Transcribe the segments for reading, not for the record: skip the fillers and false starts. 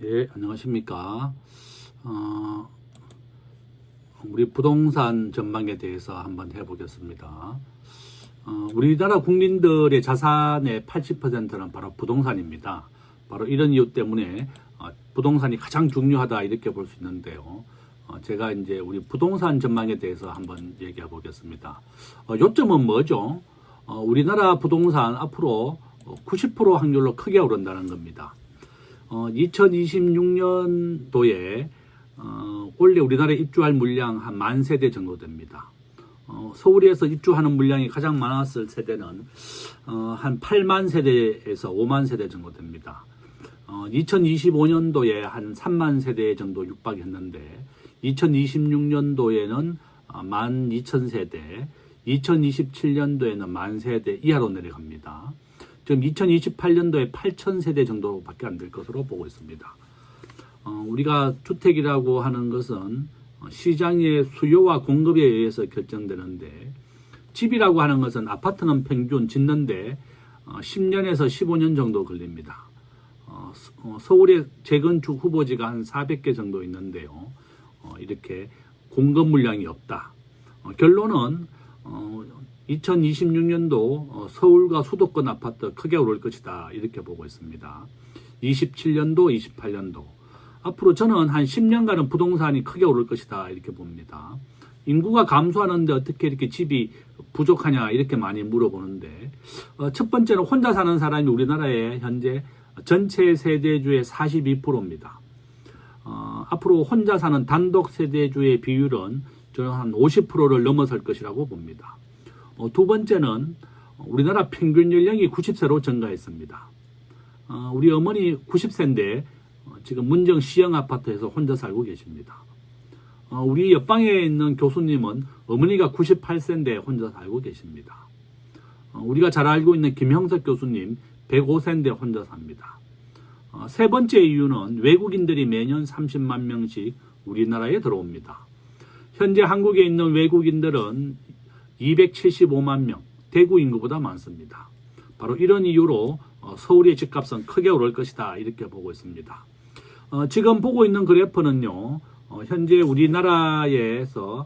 예, 안녕하십니까. 우리 부동산 전망에 대해서 한번 해보겠습니다. 우리나라 국민들의 자산의 80%는 바로 부동산입니다. 바로 이런 이유 때문에 부동산이 가장 중요하다 이렇게 볼 수 있는데요. 제가 이제 우리 부동산 전망에 대해서 한번 얘기해 보겠습니다. 요점은 뭐죠? 우리나라 부동산 앞으로 90% 확률로 크게 오른다는 겁니다. 2026년도에 원래 우리나라에 입주할 물량 한 10,000세대 정도 됩니다. 서울에서 입주하는 물량이 가장 많았을 세대는 한 8만 세대에서 5만 세대 정도 됩니다. 2025년도에 한 3만 세대 정도 육박했는데 2026년도에는 12,000세대, 2027년도에는 10,000세대 이하로 내려갑니다. 지금 2028년도에 8,000세대 정도밖에 안 될 것으로 보고 있습니다. 우리가 주택이라고 하는 것은 시장의 수요와 공급에 의해서 결정되는데, 집이라고 하는 것은 아파트는 평균 짓는데 10년에서 15년 정도 걸립니다. 서울의 재건축 후보지가 한 400개 정도 있는데요. 이렇게 공급 물량이 없다. 결론은 2026년도 서울과 수도권 아파트 크게 오를 것이다 이렇게 보고 있습니다. 27년도, 28년도 앞으로 저는 한 10년간은 부동산이 크게 오를 것이다 이렇게 봅니다. 인구가 감소하는데 어떻게 이렇게 집이 부족하냐 이렇게 많이 물어보는데, 첫 번째는 혼자 사는 사람이 우리나라에 현재 전체 세대주의 42%입니다. 앞으로 혼자 사는 단독 세대주의 비율은 저는 한 50%를 넘어설 것이라고 봅니다. 두 번째는 우리나라 평균 연령이 90세로 증가했습니다. 우리 어머니 90세인데 지금 문정 시형 아파트에서 혼자 살고 계십니다. 우리 옆방에 있는 교수님은 어머니가 98세인데 혼자 살고 계십니다. 우리가 잘 알고 있는 김형석 교수님 105세인데 혼자 삽니다. 세 번째 이유는 외국인들이 매년 30만 명씩 우리나라에 들어옵니다. 현재 한국에 있는 외국인들은 275만 명, 대구 인구보다 많습니다. 바로 이런 이유로 서울의 집값은 크게 오를 것이다 이렇게 보고 있습니다. 지금 보고 있는 그래프는요, 현재 우리나라에서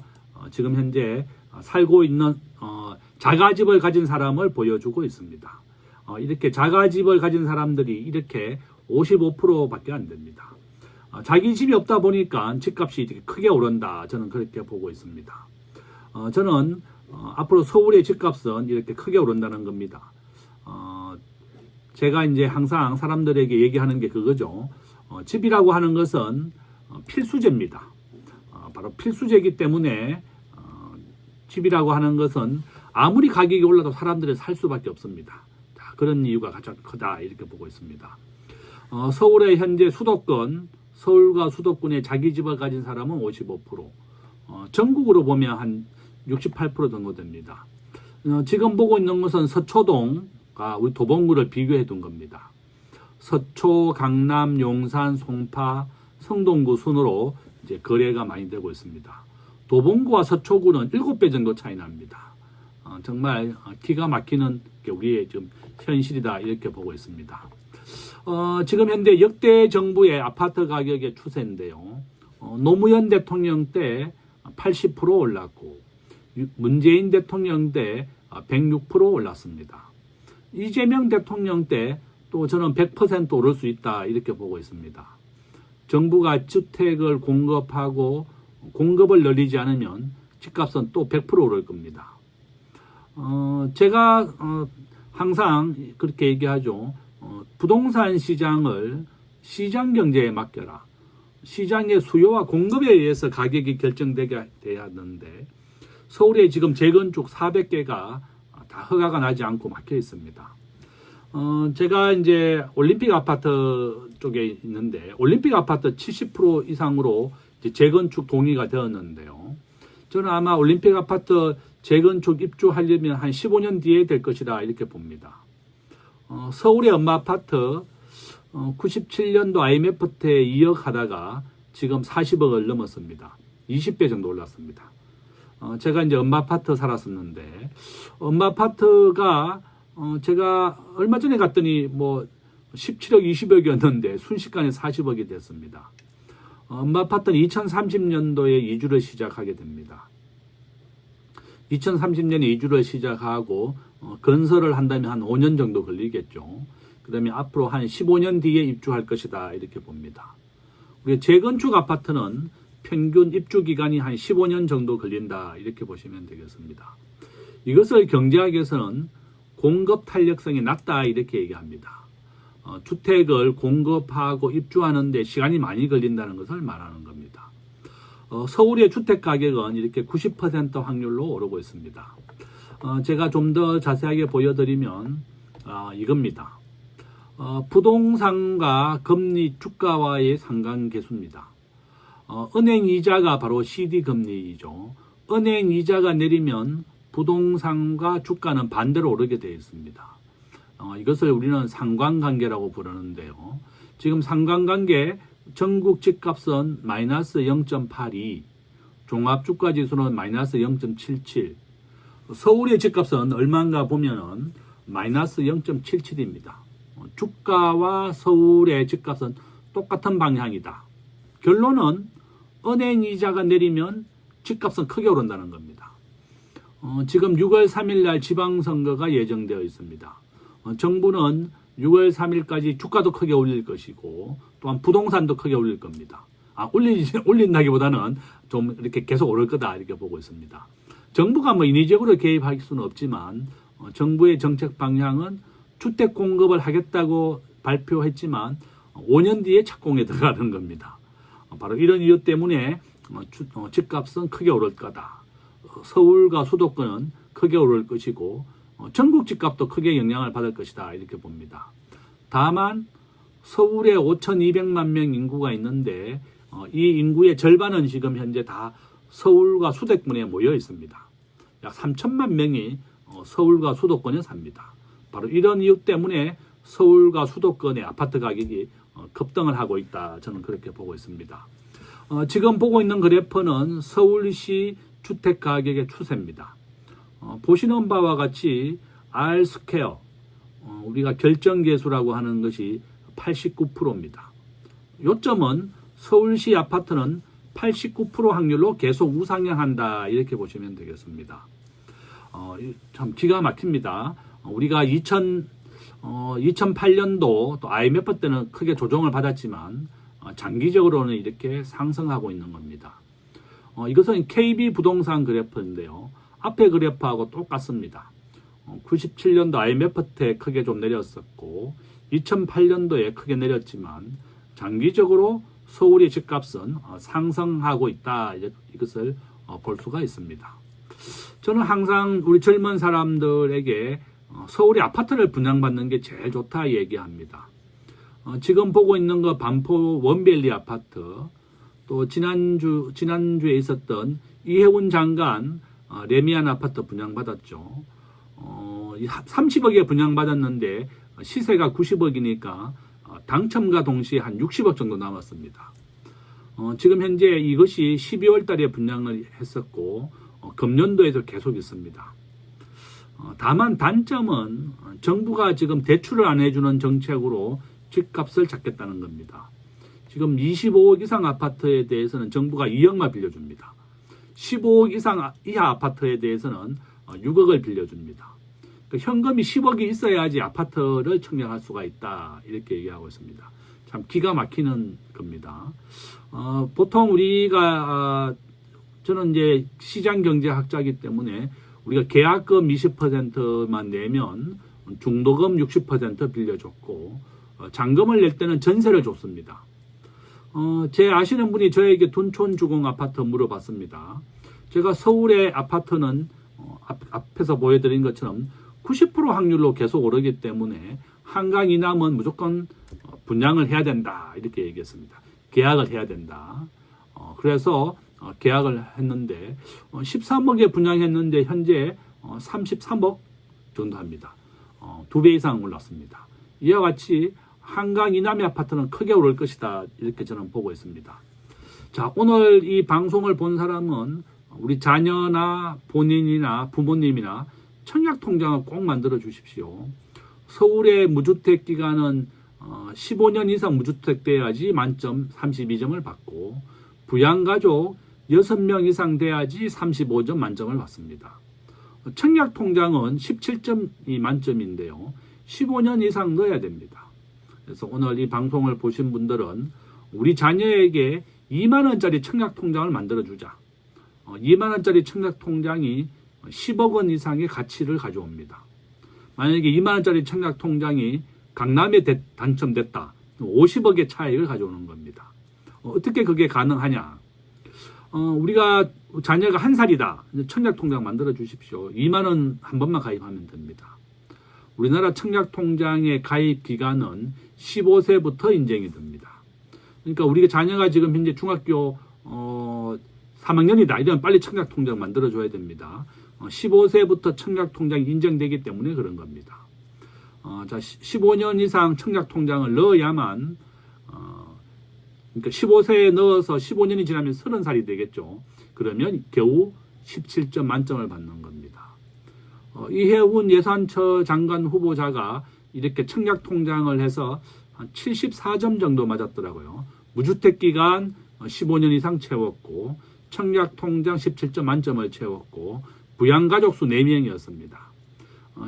지금 현재 살고 있는 자가집을 가진 사람을 보여주고 있습니다. 이렇게 자가집을 가진 사람들이 이렇게 55%밖에 안 됩니다. 자기 집이 없다 보니까 집값이 이렇게 크게 오른다, 저는 그렇게 보고 있습니다. 저는 앞으로 서울의 집값은 이렇게 크게 오른다는 겁니다. 제가 이제 항상 사람들에게 얘기하는 게 그거죠. 집이라고 하는 것은 필수제입니다. 바로 필수제이기 때문에 집이라고 하는 것은 아무리 가격이 올라도 사람들이 살 수밖에 없습니다. 그런 이유가 가장 크다 이렇게 보고 있습니다. 서울의 현재 수도권, 서울과 수도권에 자기 집을 가진 사람은 55%, 전국으로 보면 한 68% 정도 됩니다. 지금 보고 있는 것은 서초동과 우리 도봉구를 비교해 둔 겁니다. 서초, 강남, 용산, 송파, 성동구 순으로 이제 거래가 많이 되고 있습니다. 도봉구와 서초구는 7배 정도 차이 납니다. 정말 기가 막히는 게 우리의 좀 현실이다 이렇게 보고 있습니다. 지금 현재 역대 정부의 아파트 가격의 추세인데요. 노무현 대통령 때 80% 올랐고 문재인 대통령 때 106% 올랐습니다. 이재명 대통령 때 또 저는 100% 오를 수 있다 이렇게 보고 있습니다. 정부가 주택을 공급하고 공급을 늘리지 않으면 집값은 또 100% 오를 겁니다. 제가 항상 그렇게 얘기하죠. 부동산 시장을 시장 경제에 맡겨라. 시장의 수요와 공급에 의해서 가격이 결정되게 돼야 하는데, 서울에 지금 재건축 400개가 다 허가가 나지 않고 막혀 있습니다. 제가 이제 올림픽 아파트 쪽에 있는데, 올림픽 아파트 70% 이상으로 이제 재건축 동의가 되었는데요. 저는 아마 올림픽 아파트 재건축 입주하려면 한 15년 뒤에 될 것이다 이렇게 봅니다. 서울의 엄마 아파트 97년도 IMF 때 2억 하다가 지금 40억을 넘었습니다. 20배 정도 올랐습니다. 제가 이제 엄마 아파트 살았었는데, 엄마 아파트가 제가 얼마 전에 갔더니 뭐 17억 20억이었는데 순식간에 40억이 됐습니다. 엄마 아파트는 2030년도에 이주를 시작하게 됩니다. 2030년에 이주를 시작하고 건설을 한다면 한 5년 정도 걸리겠죠. 그다음에 앞으로 한 15년 뒤에 입주할 것이다 이렇게 봅니다. 우리 재건축 아파트는 평균 입주 기간이 한 15년 정도 걸린다 이렇게 보시면 되겠습니다. 이것을 경제학에서는 공급 탄력성이 낮다 이렇게 얘기합니다. 주택을 공급하고 입주하는 데 시간이 많이 걸린다는 것을 말하는 겁니다. 서울의 주택 가격은 이렇게 90% 확률로 오르고 있습니다. 제가 좀 더 자세하게 보여드리면 이겁니다. 부동산과 금리 주가와의 상관계수입니다. 은행 이자가 바로 CD 금리이죠. 은행 이자가 내리면 부동산과 주가는 반대로 오르게 되어 있습니다. 이것을 우리는 상관관계라고 부르는데요. 지금 상관관계 전국 집값은 마이너스 0.82, 종합주가지수는 마이너스 0.77, 서울의 집값은 얼마인가 보면은 마이너스 0.77입니다. 주가와 서울의 집값은 똑같은 방향이다. 결론은 은행 이자가 내리면 집값은 크게 오른다는 겁니다. 지금 6월 3일 날 지방선거가 예정되어 있습니다. 정부는 6월 3일까지 주가도 크게 올릴 것이고 또한 부동산도 크게 올릴 겁니다. 올린다기보다는 좀 이렇게 계속 오를 거다 이렇게 보고 있습니다. 정부가 뭐 인위적으로 개입할 수는 없지만 정부의 정책 방향은 주택 공급을 하겠다고 발표했지만 5년 뒤에 착공에 들어가는 겁니다. 바로 이런 이유 때문에 집값은 크게 오를 거다. 서울과 수도권은 크게 오를 것이고 전국 집값도 크게 영향을 받을 것이다 이렇게 봅니다. 다만 서울에 5,200만 명 인구가 있는데 이 인구의 절반은 지금 현재 다 서울과 수도권에 모여 있습니다. 약 3천만 명이 서울과 수도권에 삽니다. 바로 이런 이유 때문에 서울과 수도권의 아파트 가격이 급등을 하고 있다. 저는 그렇게 보고 있습니다. 지금 보고 있는 그래프는 서울시 주택 가격의 추세입니다. 보시는 바와 같이 R 스퀘어, 우리가 결정계수라고 하는 것이 89%입니다. 요점은 서울시 아파트는 89% 확률로 계속 우상향한다 이렇게 보시면 되겠습니다. 참 기가 막힙니다. 우리가 2008년도 또 IMF 때는 크게 조정을 받았지만 장기적으로는 이렇게 상승하고 있는 겁니다. 이것은 KB 부동산 그래프인데요. 앞에 그래프하고 똑같습니다. 97년도 IMF 때 크게 좀 내렸었고 2008년도에 크게 내렸지만 장기적으로 서울의 집값은 상승하고 있다. 이것을 볼 수가 있습니다. 저는 항상 우리 젊은 사람들에게 서울의 아파트를 분양받는 게 제일 좋다 얘기합니다. 지금 보고 있는 거 반포 원밸리 아파트, 또 지난주에 있었던 이혜훈 장관 레미안 아파트 분양받았죠. 30억에 분양받았는데 시세가 90억이니까 당첨과 동시에 한 60억 정도 남았습니다. 지금 현재 이것이 12월 달에 분양을 했었고 금년도에도 계속 있습니다. 다만 단점은 정부가 지금 대출을 안 해주는 정책으로 집값을 잡겠다는 겁니다. 지금 25억 이상 아파트에 대해서는 정부가 2억만 빌려줍니다. 15억 이상 이하 아파트에 대해서는 6억을 빌려줍니다. 현금이 10억이 있어야지 아파트를 청약할 수가 있다 이렇게 얘기하고 있습니다. 참 기가 막히는 겁니다. 보통 우리가 저는 이제 시장경제학자이기 때문에 우리가 계약금 20%만 내면 중도금 60% 빌려줬고 잔금을 낼 때는 전세를 줬습니다. 제 아시는 분이 저에게 둔촌주공 아파트 물어봤습니다. 제가 서울의 아파트는 앞에서 보여드린 것처럼 90% 확률로 계속 오르기 때문에 한강 이남은 무조건 분양을 해야 된다 이렇게 얘기했습니다. 계약을 해야 된다. 그래서 계약을 했는데 13억에 분양했는데 현재 33억 정도 합니다. 2배 이상 올랐습니다. 이와 같이 한강 이남의 아파트는 크게 오를 것이다 이렇게 저는 보고 있습니다. 자, 오늘 이 방송을 본 사람은 우리 자녀나 본인이나 부모님이나 청약통장을 꼭 만들어 주십시오. 서울의 무주택 기간은 15년 이상 무주택 돼야지 만점 32점을 받고 부양가족 6명 이상 돼야지 35점 만점을 받습니다. 청약통장은 17점이 만점인데요. 15년 이상 넣어야 됩니다. 그래서 오늘 이 방송을 보신 분들은 우리 자녀에게 2만 원짜리 청약통장을 만들어주자. 2만 원짜리 청약통장이 10억 원 이상의 가치를 가져옵니다. 만약에 2만 원짜리 청약통장이 강남에 당첨됐다. 50억의 차익을 가져오는 겁니다. 어떻게 그게 가능하냐? 우리가 자녀가 1살이다. 청약통장 만들어 주십시오. 2만 원 한 번만 가입하면 됩니다. 우리나라 청약통장의 가입 기간은 15세부터 인정이 됩니다. 그러니까 우리가 자녀가 지금 현재 중학교 3학년이다. 이러면 빨리 청약통장 만들어 줘야 됩니다. 15세부터 청약통장이 인정되기 때문에 그런 겁니다. 자, 15년 이상 청약통장을 넣어야만 그러니까 15세에 넣어서 15년이 지나면 30살이 되겠죠. 그러면 겨우 17점 만점을 받는 겁니다. 이해운 예산처 장관 후보자가 이렇게 청약통장을 해서 한 74점 정도 맞았더라고요. 무주택 기간 15년 이상 채웠고 청약통장 17점 만점을 채웠고 부양가족 수 4명이었습니다.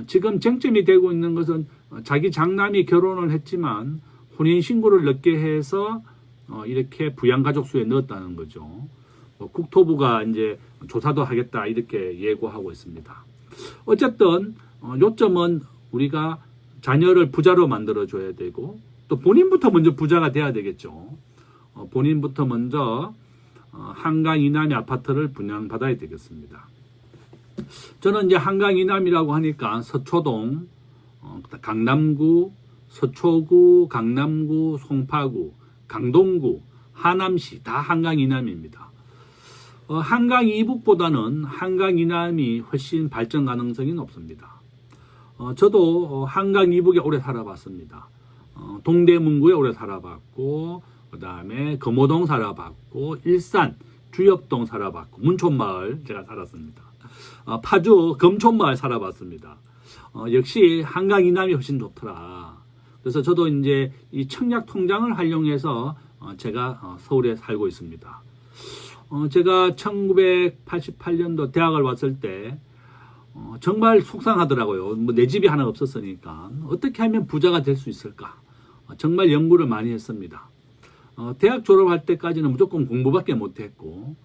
지금 쟁점이 되고 있는 것은 자기 장남이 결혼을 했지만 혼인신고를 늦게 해서 이렇게 부양가족 수에 넣었다는 거죠. 국토부가 이제 조사도 하겠다 이렇게 예고하고 있습니다. 어쨌든 요점은 우리가 자녀를 부자로 만들어줘야 되고 또 본인부터 먼저 부자가 돼야 되겠죠. 본인부터 먼저 한강 이남의 아파트를 분양받아야 되겠습니다. 저는 이제 한강 이남이라고 하니까 서초동, 강남구, 서초구, 강남구, 송파구, 강동구, 하남시 다 한강 이남입니다. 한강 이북보다는 한강 이남이 훨씬 발전 가능성이 높습니다. 저도 한강 이북에 오래 살아봤습니다. 동대문구에 오래 살아봤고 그 다음에 금호동 살아봤고 일산 주엽동 살아봤고 문촌마을 제가 살았습니다. 파주 금촌마을 살아봤습니다. 역시 한강 이남이 훨씬 좋더라. 그래서 저도 이제 이 청약통장을 활용해서 제가 서울에 살고 있습니다. 제가 1988년도 대학을 왔을 때 정말 속상하더라고요. 뭐 내 집이 하나 없었으니까 어떻게 하면 부자가 될 수 있을까? 정말 연구를 많이 했습니다. 대학 졸업할 때까지는 무조건 공부밖에 못했고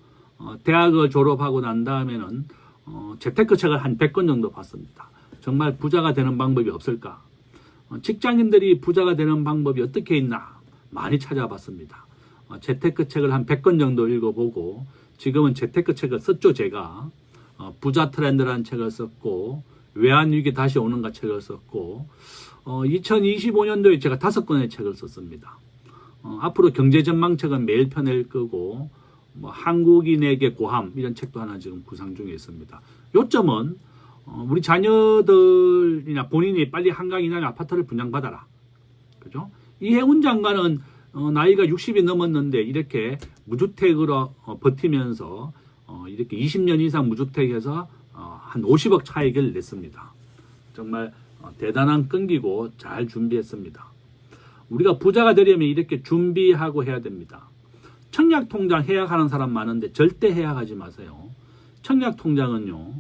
대학을 졸업하고 난 다음에는 재테크 책을 한 100권 정도 봤습니다. 정말 부자가 되는 방법이 없을까? 직장인들이 부자가 되는 방법이 어떻게 있나 많이 찾아봤습니다. 재테크 책을 한 100권 정도 읽어보고 지금은 재테크 책을 썼죠. 제가 부자 트렌드라는 책을 썼고 외환위기 다시 오는가 책을 썼고 2025년도에 제가 5권의 책을 썼습니다. 앞으로 경제전망책은 매일 펴낼 거고 뭐 한국인에게 고함 이런 책도 하나 지금 구상 중에 있습니다. 요점은 우리 자녀들이나 본인이 빨리 한강 이남의 아파트를 분양받아라. 그죠? 이해운 장관은 나이가 60이 넘었는데 이렇게 무주택으로 버티면서 이렇게 20년 이상 무주택에서 한 50억 차익을 냈습니다. 정말 대단한 끈기고 잘 준비했습니다. 우리가 부자가 되려면 이렇게 준비하고 해야 됩니다. 청약통장 해약하는 사람 많은데 절대 해약하지 마세요. 청약통장은요.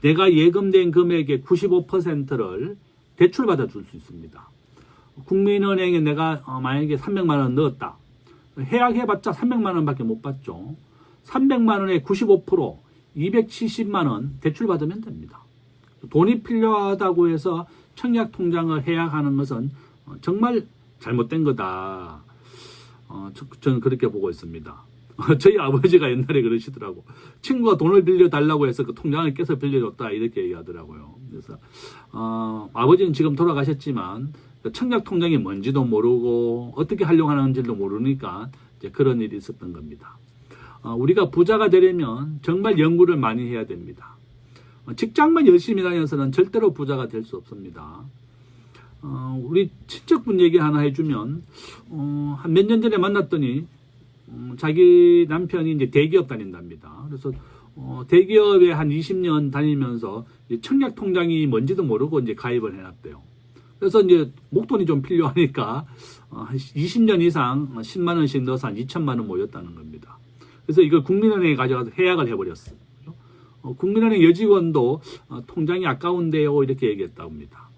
내가 예금된 금액의 95%를 대출받아 줄 수 있습니다. 국민은행에 내가 만약에 300만 원 넣었다. 해약해봤자 300만 원밖에 못 받죠. 300만 원의 95% 270만 원 대출받으면 됩니다. 돈이 필요하다고 해서 청약통장을 해약하는 것은 정말 잘못된 거다. 저는 그렇게 보고 있습니다. 저희 아버지가 옛날에 그러시더라고. 친구가 돈을 빌려달라고 해서 그 통장을 깨서 빌려줬다 이렇게 얘기하더라고요. 그래서 아버지는 지금 돌아가셨지만 청약통장이 뭔지도 모르고 어떻게 활용하는지도 모르니까 이제 그런 일이 있었던 겁니다. 우리가 부자가 되려면 정말 연구를 많이 해야 됩니다. 직장만 열심히 다녀서는 절대로 부자가 될 수 없습니다. 우리 친척분 얘기 하나 해주면 한 몇 년 전에 만났더니 자기 남편이 이제 대기업 다닌답니다. 그래서 대기업에 한 20년 다니면서 청약통장이 뭔지도 모르고 이제 가입을 해놨대요. 그래서 이제 목돈이 좀 필요하니까 한 20년 이상 10만 원씩 넣어서 한 2천만 원 모였다는 겁니다. 그래서 이걸 국민은행에 가져가서 해약을 해버렸어요. 국민은행 여직원도 통장이 아까운데요 이렇게 얘기했다고 합니다.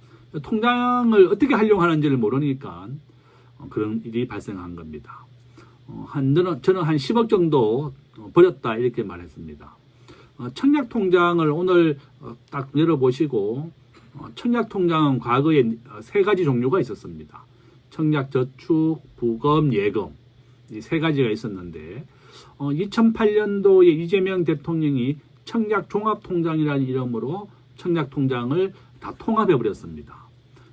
통장을 어떻게 활용하는지를 모르니까 그런 일이 발생한 겁니다. 저는 한 10억 정도 버렸다 이렇게 말했습니다. 청약통장을 오늘 딱 열어보시고 청약통장은 과거에 세 가지 종류가 있었습니다. 청약저축, 부금, 예금 이 세 가지가 있었는데 2008년도에 이재명 대통령이 청약종합통장이라는 이름으로 청약통장을 다 통합해 버렸습니다.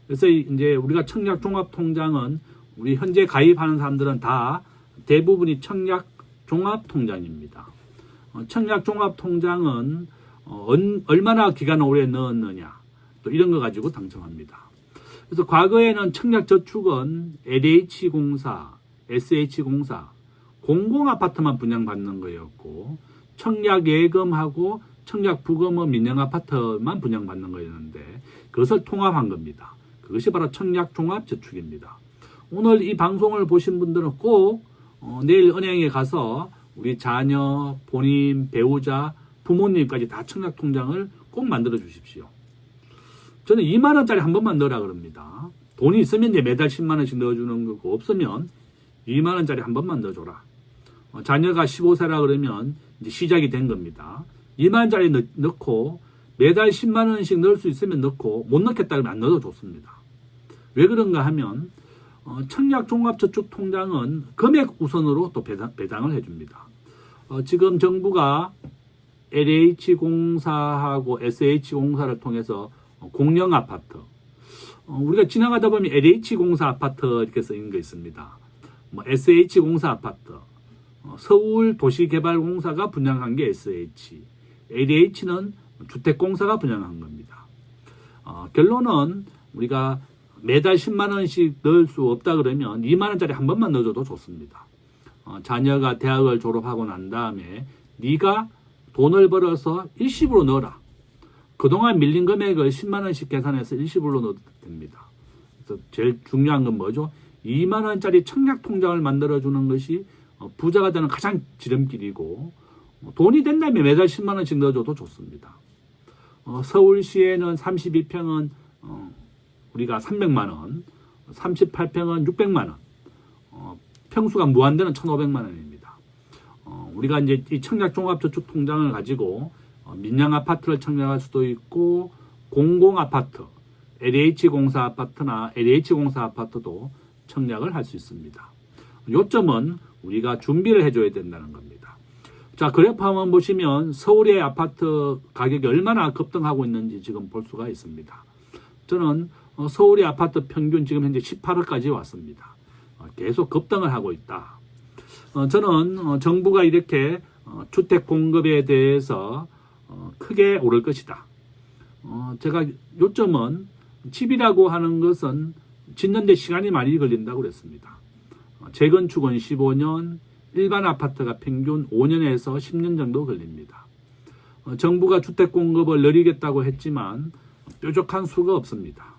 그래서 이제 우리가 청약종합통장은 우리 현재 가입하는 사람들은 다 대부분이 청약종합통장입니다. 청약종합통장은 얼마나 기간을 오래 넣었느냐 또 이런 거 가지고 당첨합니다. 그래서 과거에는 청약저축은 LH공사, SH공사, 공공아파트만 분양받는 거였고 청약예금하고 청약부금은 민영아파트만 분양받는 거였는데 그것을 통합한 겁니다. 그것이 바로 청약종합저축입니다. 오늘 이 방송을 보신 분들은 꼭 내일 은행에 가서 우리 자녀, 본인, 배우자, 부모님까지 다 청약통장을 꼭 만들어 주십시오. 저는 2만 원짜리 한 번만 넣으라 그럽니다. 돈이 있으면 이제 매달 10만 원씩 넣어주는 거고 없으면 2만 원짜리 한 번만 넣어줘라. 자녀가 15세라 그러면 이제 시작이 된 겁니다. 2만 원짜리 넣고 매달 10만 원씩 넣을 수 있으면 넣고 못 넣겠다 그러면 안 넣어도 좋습니다. 왜 그런가 하면 청약종합저축통장은 금액 우선으로 또 배당을 해줍니다. 지금 정부가 LH공사하고 SH공사를 통해서 공영아파트 우리가 지나가다 보면 LH공사 아파트 이렇게 써있는 거 있습니다. SH공사 아파트 서울도시개발공사가 분양한 게 SH LH는 주택공사가 분양한 겁니다. 결론은 우리가 매달 10만 원씩 넣을 수 없다 그러면 2만 원짜리 한 번만 넣어줘도 좋습니다. 자녀가 대학을 졸업하고 난 다음에 네가 돈을 벌어서 일시불로 넣어라. 그동안 밀린 금액을 10만 원씩 계산해서 일시불로 넣어도 됩니다. 그래서 제일 중요한 건 뭐죠? 2만 원짜리 청약통장을 만들어주는 것이 부자가 되는 가장 지름길이고 돈이 된다면 매달 10만 원씩 넣어줘도 좋습니다. 서울시에는 32평은 우리가 300만 원, 38평은 600만 원, 평수가 무한대는 1,500만 원입니다. 우리가 이제 이 청약종합저축통장을 가지고 민영아파트를 청약할 수도 있고 공공아파트, LH공사 아파트나 LH공사 아파트도 청약을 할 수 있습니다. 요점은 우리가 준비를 해줘야 된다는 겁니다. 자, 그래프 한번 보시면 서울의 아파트 가격이 얼마나 급등하고 있는지 지금 볼 수가 있습니다. 저는 서울의 아파트 평균 지금 현재 18억까지 왔습니다. 계속 급등을 하고 있다. 저는 정부가 이렇게 주택 공급에 대해서 크게 오를 것이다. 제가 요점은 집이라고 하는 것은 짓는데 시간이 많이 걸린다고 그랬습니다. 재건축은 15년, 일반 아파트가 평균 5년에서 10년 정도 걸립니다. 정부가 주택 공급을 늘리겠다고 했지만 뾰족한 수가 없습니다.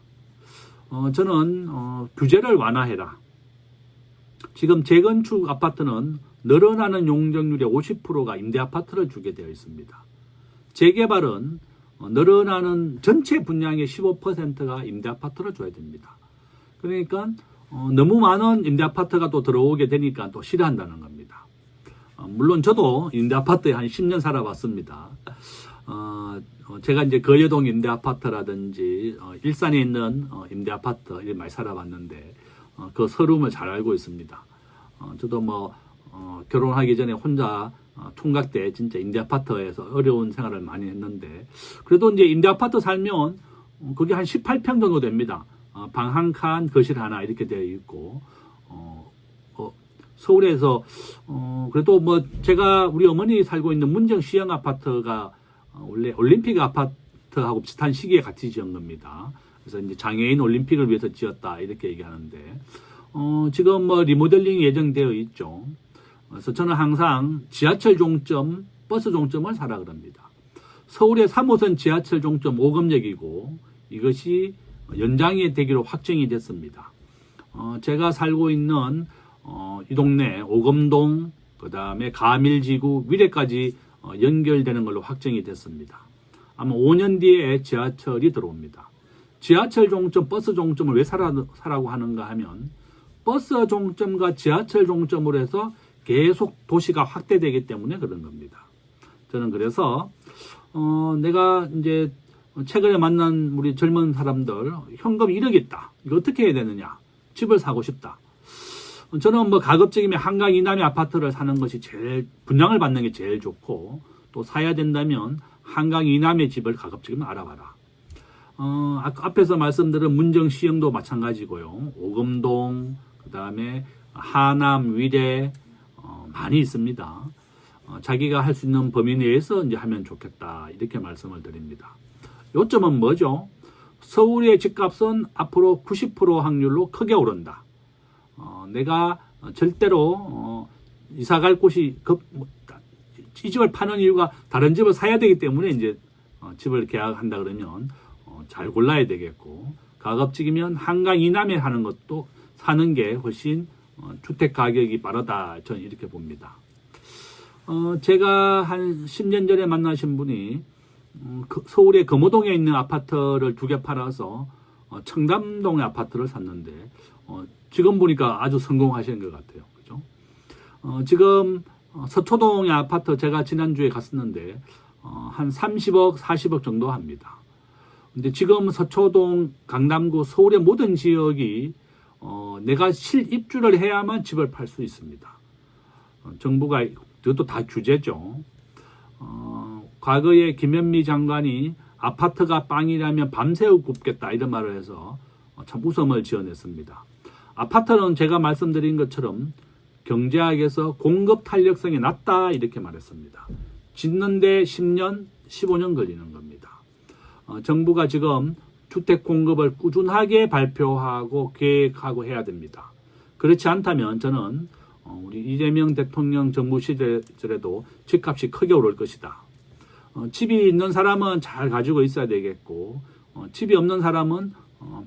저는 규제를 완화해라. 지금 재건축 아파트는 늘어나는 용적률의 50%가 임대아파트를 주게 되어 있습니다. 재개발은 늘어나는 전체 분양의 15%가 임대아파트를 줘야 됩니다. 그러니까 너무 많은 임대아파트가 또 들어오게 되니까 또 싫어한다는 겁니다. 물론 저도 임대아파트에 한 10년 살아봤습니다. 제가 이제 거여동 임대아파트라든지 일산에 있는 임대아파트 이렇게 많이 살아봤는데 그 서름을 잘 알고 있습니다. 저도 뭐 결혼하기 전에 혼자 총각 때 진짜 임대아파트에서 어려운 생활을 많이 했는데 그래도 이제 임대아파트 살면 그게 한 18평 정도 됩니다. 방 한 칸, 거실 하나 이렇게 되어 있고 서울에서 그래도 뭐 제가 우리 어머니 살고 있는 문정 시형 아파트가 원래 올림픽 아파트하고 비슷한 시기에 같이 지은 겁니다. 그래서 이제 장애인 올림픽을 위해서 지었다 이렇게 얘기하는데 지금 뭐 리모델링 예정되어 있죠. 그래서 저는 항상 지하철 종점, 버스 종점을 사라 그럽니다. 서울의 3호선 지하철 종점 오금역이고 이것이 연장이 되기로 확정이 됐습니다. 제가 살고 있는 이 동네 오검동, 그 다음에 가밀지구, 위례까지 연결되는 걸로 확정이 됐습니다. 아마 5년 뒤에 지하철이 들어옵니다. 지하철 종점, 버스 종점을 왜 사라고 하는가 하면 버스 종점과 지하철 종점으로 해서 계속 도시가 확대되기 때문에 그런 겁니다. 저는 그래서 내가 이제 최근에 만난 우리 젊은 사람들 현금 1억 있다. 이거 어떻게 해야 되느냐? 집을 사고 싶다. 저는 뭐 가급적이면 한강 이남의 아파트를 사는 것이 제일 분양을 받는 게 제일 좋고 또 사야 된다면 한강 이남의 집을 가급적이면 알아봐라. 앞에서 말씀드린 문정 시흥도 마찬가지고요. 오금동, 그 다음에 하남, 위례 많이 있습니다. 자기가 할 수 있는 범위 내에서 이제 하면 좋겠다 이렇게 말씀을 드립니다. 요점은 뭐죠? 서울의 집값은 앞으로 90% 확률로 크게 오른다. 내가 절대로 이사 갈 곳이 이 집을 파는 이유가 다른 집을 사야 되기 때문에 이제 집을 계약한다 그러면 잘 골라야 되겠고 가급적이면 한강 이남에 하는 것도 사는 게 훨씬 주택 가격이 빠르다 저는 이렇게 봅니다. 제가 한 10년 전에 만나신 분이 서울의 금호동에 있는 아파트를 2개 팔아서 청담동의 아파트를 샀는데 지금 보니까 아주 성공하시는 것 같아요. 그죠? 지금 서초동의 아파트 제가 지난주에 갔었는데 한 30억, 40억 정도 합니다. 근데 지금 서초동, 강남구, 서울의 모든 지역이 내가 실입주를 해야만 집을 팔 수 있습니다. 정부가 이것도 다 규제죠. 과거에 김현미 장관이 아파트가 빵이라면 밤새우 굽겠다 이런 말을 해서 참 웃음을 지어냈습니다. 아파트는 제가 말씀드린 것처럼 경제학에서 공급 탄력성이 낮다 이렇게 말했습니다. 짓는데 10년, 15년 걸리는 겁니다. 정부가 지금 주택 공급을 꾸준하게 발표하고 계획하고 해야 됩니다. 그렇지 않다면 저는 우리 이재명 대통령 정부 시절에도 집값이 크게 오를 것이다. 집이 있는 사람은 잘 가지고 있어야 되겠고 집이 없는 사람은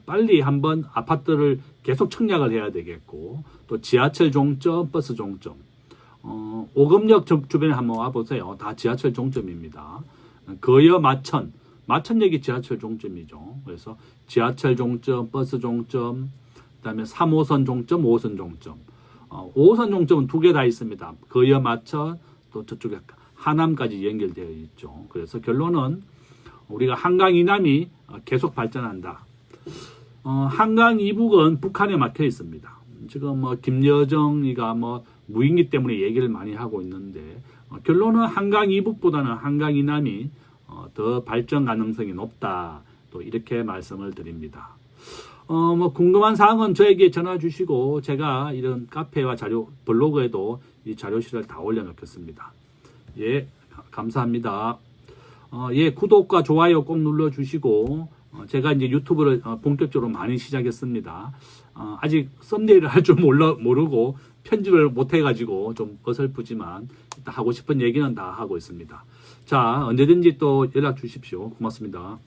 빨리 한번 아파트를 계속 청약을 해야 되겠고 또 지하철 종점, 버스 종점 오금역 주변에 한번 와보세요. 다 지하철 종점입니다. 거여 마천역이 지하철 종점이죠. 그래서 지하철 종점, 버스 종점, 그다음에 3호선 종점, 5호선 종점 5호선 종점은 2개 다 있습니다. 거여 마천 또 저쪽에 하남까지 연결되어 있죠. 그래서 결론은 우리가 한강 이남이 계속 발전한다. 한강 이북은 북한에 막혀 있습니다. 지금 김여정이가 무인기 때문에 얘기를 많이 하고 있는데 결론은 한강 이북보다는 한강 이남이 더 발전 가능성이 높다. 또 이렇게 말씀을 드립니다. 궁금한 사항은 저에게 전화 주시고 제가 이런 카페와 블로그에도 이 자료실을 다 올려놓겠습니다. 예, 감사합니다. 구독과 좋아요 꼭 눌러주시고 제가 이제 유튜브를 본격적으로 많이 시작했습니다. 아직 썸네일을 할 줄 모르고 편집을 못해가지고 좀 어설프지만 하고 싶은 얘기는 다 하고 있습니다. 자, 언제든지 또 연락 주십시오. 고맙습니다.